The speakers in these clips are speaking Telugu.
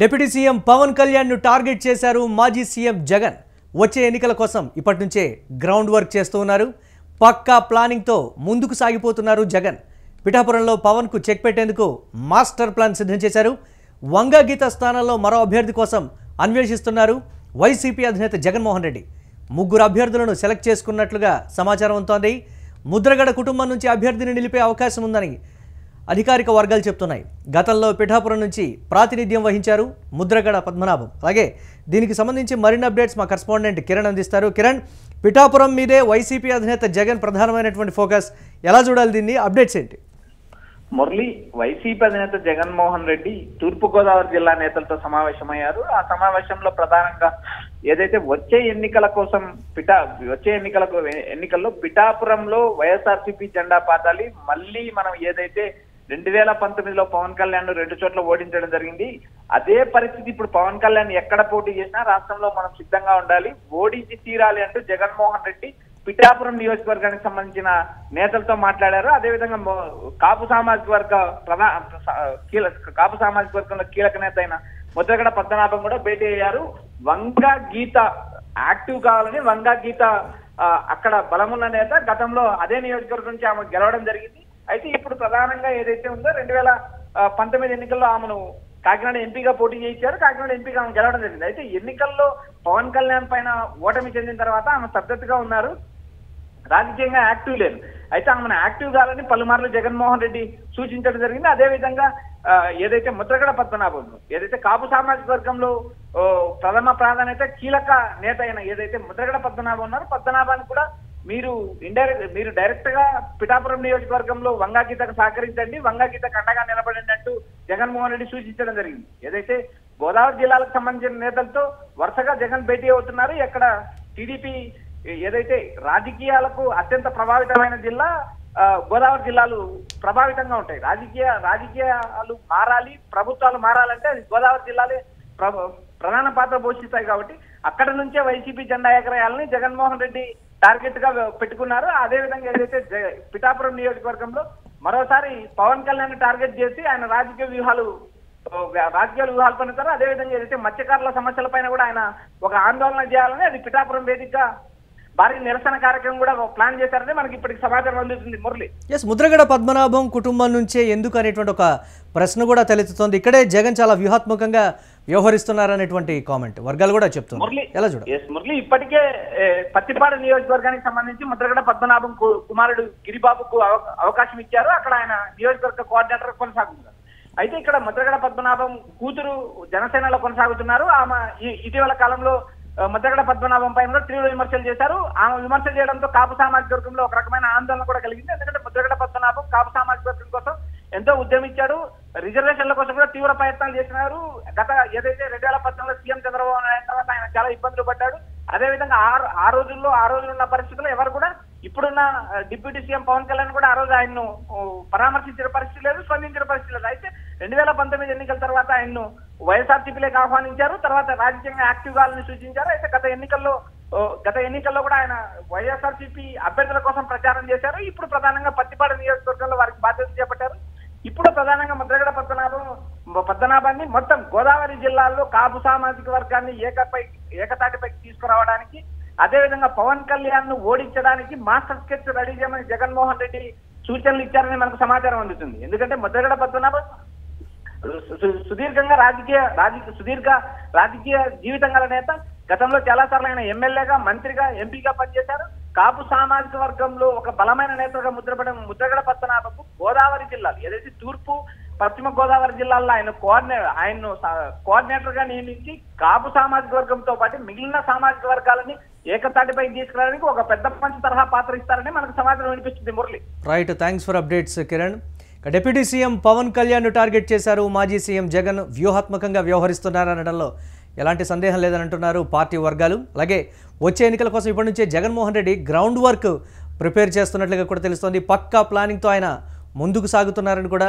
డిప్యూటీ సీఎం పవన్ కళ్యాణ్ ను టార్గెట్ చేశారు మాజీ సీఎం జగన్. వచ్చే ఎన్నికల కోసం ఇప్పటి నుంచే గ్రౌండ్ వర్క్ చేస్తూ ఉన్నారు. పక్కా ప్లానింగ్ తో ముందుకు సాగిపోతున్నారు జగన్. పిఠాపురంలో పవన్ కు చెక్ పెట్టేందుకు మాస్టర్ ప్లాన్ సిద్ధం చేశారు. వంగా గీత స్థానంలో మరో అభ్యర్థి కోసం అన్వేషిస్తున్నారు వైసీపీ అధినేత జగన్మోహన్ రెడ్డి. ముగ్గురు అభ్యర్థులను సెలెక్ట్ చేసుకున్నట్లుగా సమాచారం ఉంటోంది. ముద్రగడ కుటుంబం నుంచి అభ్యర్థిని నిలిపే అవకాశం ఉందని అధికారిక వర్గాలు చెప్తున్నాయి. గతంలో పిఠాపురం నుంచి ప్రాతినిధ్యం వహించారు ముద్రగడ పద్మనాభం. అలాగే దీనికి సంబంధించి మరిన్ని అప్డేట్స్ మా కరెస్పాండెంట్ కిరణ్ అందిస్తారు. కిరణ్, పిఠాపురం మీదే వైసీపీ అధినేత జగన్ ప్రధానమైనటువంటి ఫోకస్, ఎలా చూడాలి దీన్ని, అప్డేట్స్ ఏంటి? మురళి, వైసీపీ అధినేత జగన్మోహన్ రెడ్డి తూర్పుగోదావరి జిల్లా నేతలతో సమావేశమయ్యారు. ఆ సమావేశంలో ప్రధానంగా ఏదైతే వచ్చే ఎన్నికల్లో పిఠాపురంలో వైఎస్ఆర్సీపీ జెండా పాతాలి. మళ్ళీ మనం ఏదైతే 2019లో పవన్ కళ్యాణ్ 2 చోట్ల ఓడించడం జరిగింది, అదే పరిస్థితి ఇప్పుడు పవన్ కళ్యాణ్ ఎక్కడ పోటీ చేసినా రాష్ట్రంలో మనం సిద్ధంగా ఉండాలి, ఓడించి తీరాలి అంటూ జగన్మోహన్ రెడ్డి పిఠాపురం నియోజకవర్గానికి సంబంధించిన నేతలతో మాట్లాడారు. అదేవిధంగా కాపు సామాజిక వర్గంలో కీలక నేత అయిన ముద్రగడ పద్మనాభం కూడా భేటీ అయ్యారు. వంగా గీత యాక్టివ్ కావాలని, వంగా గీత అక్కడ బలమున్న నేత, గతంలో అదే నియోజకవర్గం నుంచి ఆమె గెలవడం జరిగింది. అయితే ఇప్పుడు ప్రధానంగా ఏదైతే ఉందో 2019 ఎన్నికల్లో ఆమెను కాకినాడ ఎంపీగా పోటీ చేయించారు. కాకినాడ ఎంపీగా ఆమె గెలవడం జరిగింది. అయితే ఎన్నికల్లో పవన్ కళ్యాణ్ పైన ఓటమి చెందిన తర్వాత ఆమె స్తబ్దతగా ఉన్నారు, రాజకీయంగా యాక్టివ్ లేదు. అయితే ఆమెను యాక్టివ్ కావాలని పలుమార్లు జగన్మోహన్ రెడ్డి సూచించడం జరిగింది. అదేవిధంగా ఏదైతే ముద్రగడ పద్మనాభం ఏదైతే కాపు సామాజిక వర్గంలో ప్రథమ ప్రాధాన్యత కీలక నేత అయిన ఏదైతే ముద్రగడ పద్మనాభం ఉన్నారో, పద్మనాభాన్ని కూడా మీరు డైరెక్ట్ గా పిఠాపురం నియోజకవర్గంలో వంగా గీతకు సహకరించండి, వంగా గీతకు అండగా నిలబడండి అంటూ జగన్మోహన్ రెడ్డి సూచించడం జరిగింది. ఏదైతే గోదావరి జిల్లాలకు సంబంధించిన నేతలతో వరుసగా జగన్ భేటీ అవుతున్నారు. ఎక్కడ టీడీపీ ఏదైతే రాజకీయాలకు అత్యంత ప్రభావితమైన జిల్లా గోదావరి జిల్లాలు ప్రభావితంగా ఉంటాయి. రాజకీయాలు మారాలి, ప్రభుత్వాలు మారాలంటే అది గోదావరి జిల్లాలే ప్రధాన పాత్ర పోషిస్తాయి. కాబట్టి అక్కడ నుంచే వైసీపీ జెండా ఎగరేయాలని జగన్మోహన్ రెడ్డి టార్గెట్ గా పెట్టుకున్నారు. అదేవిధంగా ఏదైతే పిఠాపురం నియోజకవర్గంలో మరోసారి పవన్ కళ్యాణ్ టార్గెట్ చేసి ఆయన రాజకీయ వ్యూహాలు పన్నుతారు. అదేవిధంగా ఏదైతే మత్స్యకారుల సమస్యల పైన కూడా ఆయన ఒక ఆందోళన చేయాలని, అది పిఠాపురం వేదికగా భారీ నిరసన కార్యక్రమం కూడా ప్లాన్ చేశారని మనకి ఇప్పటికి సమాచారం అందుతుంది. మురళి, ముద్రగడ పద్మనాభం కుటుంబం నుంచే ఎందుకు అనేటువంటి ఒక ప్రశ్న కూడా తలెత్తుతోంది. ఇక్కడే జగన్ చాలా వ్యూహాత్మకంగా వ్యవహరిస్తున్నారనేటువంటి కామెంట్ వర్గాలు కూడా చెప్తున్నారు. ఎలా చూడాలి? మురళి, ఇప్పటికే పత్తిపాడు నియోజకవర్గానికి సంబంధించి ముద్రగడ పద్మనాభం కుమారుడు గిరిబాబుకు అవకాశం ఇచ్చారు. అక్కడ ఆయన నియోజకవర్గ కోఆర్డినేటర్ కొనసాగుతున్నారు. అయితే ఇక్కడ ముద్రగడ పద్మనాభం కూతురు జనసేనలో కొనసాగుతున్నారు. ఆమె ఇటీవల కాలంలో ముద్రగడ పద్మనాభం పైన తీవ్ర విమర్శలు చేశారు. ఆమె విమర్శలు చేయడంతో కాపు సామాజిక వర్గంలో ఒక రకమైన ఆందోళన కూడా కలిగింది. ఎందుకంటే ముద్రగడ పద్మనాభం కాపు సామాజిక వర్గం కోసం ఎంతో ఉద్యమించాడు, రిజర్వేషన్ల కోసం కూడా తీవ్ర ప్రయత్నాలు చేసినారు. గత ఏదైతే 2014లో సీఎం చంద్రబాబు నాయుడు తర్వాత ఆయన చాలా ఇబ్బందులు పడ్డాడు. అదేవిధంగా ఆ రోజుల్లో ఉన్న పరిస్థితుల్లో ఎవరు కూడా ఇప్పుడున్న డిప్యూటీ సీఎం పవన్ కళ్యాణ్ కూడా ఆ రోజు ఆయన్ను పరామర్శించిన పరిస్థితి లేదు, స్పందించిన పరిస్థితి లేదు. అయితే 2019 ఎన్నికల తర్వాత ఆయన్ను వైఎస్ఆర్సీపీలోకి ఆహ్వానించారు. తర్వాత రాజకీయంగా యాక్టివ్ కావాలని సూచించారు. అయితే గత ఎన్నికల్లో కూడా ఆయన వైఎస్ఆర్సీపీ అభ్యర్థుల కోసం ప్రచారం చేశారు. ఇప్పుడు ప్రధానంగా పత్తిపాడు నియోజకవర్గంలో వారికి బాధ్యతలు చేపట్టారు. ఇప్పుడు ప్రధానంగా ముద్రగడ పద్మనాభాన్ని మొత్తం గోదావరి జిల్లాల్లో కాపు సామాజిక వర్గాన్ని ఏకతాటిపైకి తీసుకురావడానికి, అదేవిధంగా పవన్ కళ్యాణ్ ను ఓడించడానికి మాస్టర్ స్కెచ్ రెడీ చేయమని జగన్మోహన్ రెడ్డి సూచనలు ఇచ్చారని మనకు సమాచారం అందుతుంది. ఎందుకంటే ముద్రగడ పద్మనాభం సుదీర్ఘ రాజకీయ జీవితం గల నేత. గతంలో చాలా సార్లు ఆయన ఎమ్మెల్యేగా, మంత్రిగా, ఎంపీగా పనిచేశారు. కాపు సామాజిక వర్గంలో ఒక బలమైన నేతగా ముద్రగడ పద్మనాభకు గోదావరి జిల్లాలు ఏదైతే తూర్పు పశ్చిమ గోదావరి జిల్లాల్లో ఆయన్ను కోఆర్డినేటర్ గా నియమించి కాపు సామాజిక వర్గంతో పాటు మిగిలిన సామాజిక వర్గాలని ఏకతాటిపై తీసుకురావడానికి ఒక పెద్ద పంచ్ తరహా పాత్ర ఇస్తారని మనకు సమాచారం వినిపిస్తుంది. Murali, right, thanks for updates Kiran. Deputy CM Pawan Kalyan ను టార్గెట్ చేశారు మాజీ సీఎం జగన్. వ్యూహాత్మకంగా వ్యవహరిస్తున్నారనడంలో ఎలాంటి సందేహం లేదని అంటున్నారు పార్టీ వర్గాలు. అలాగే వచ్చే ఎన్నికల కోసం ఇప్పటి నుంచే Jaganmohan Reddy ground work prepare చేస్తున్నట్లుగా కూడా తెలుస్తోంది. పక్కా ప్లానింగ్తో ఆయన ముందుకు సాగుతున్నారని కూడా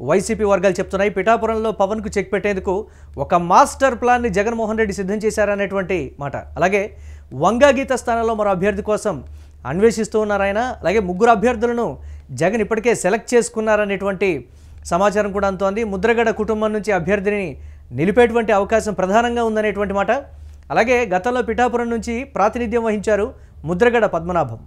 వైసీపీ వర్గాలు చెప్తున్నాయి. పిఠాపురంలో పవన్కు చెక్ పెట్టేందుకు ఒక మాస్టర్ ప్లాన్ని జగన్మోహన్ రెడ్డి సిద్ధం చేశారనేటువంటి మాట. అలాగే వంగా గీత స్థానంలో మరో అభ్యర్థి కోసం అన్వేషిస్తూ ఉన్నారు ఆయన. అలాగే ముగ్గురు అభ్యర్థులను జగన్ ఇప్పటికే సెలెక్ట్ చేసుకున్నారనేటువంటి సమాచారం కూడా అందుతోంది. ముద్రగడ కుటుంబం నుంచి అభ్యర్థిని నిలిపేటువంటి అవకాశం ప్రధానంగా ఉందనేటువంటి మాట. అలాగే గతంలో పిఠాపురం నుంచి ప్రాతినిధ్యం వహించారు ముద్రగడ పద్మనాభం.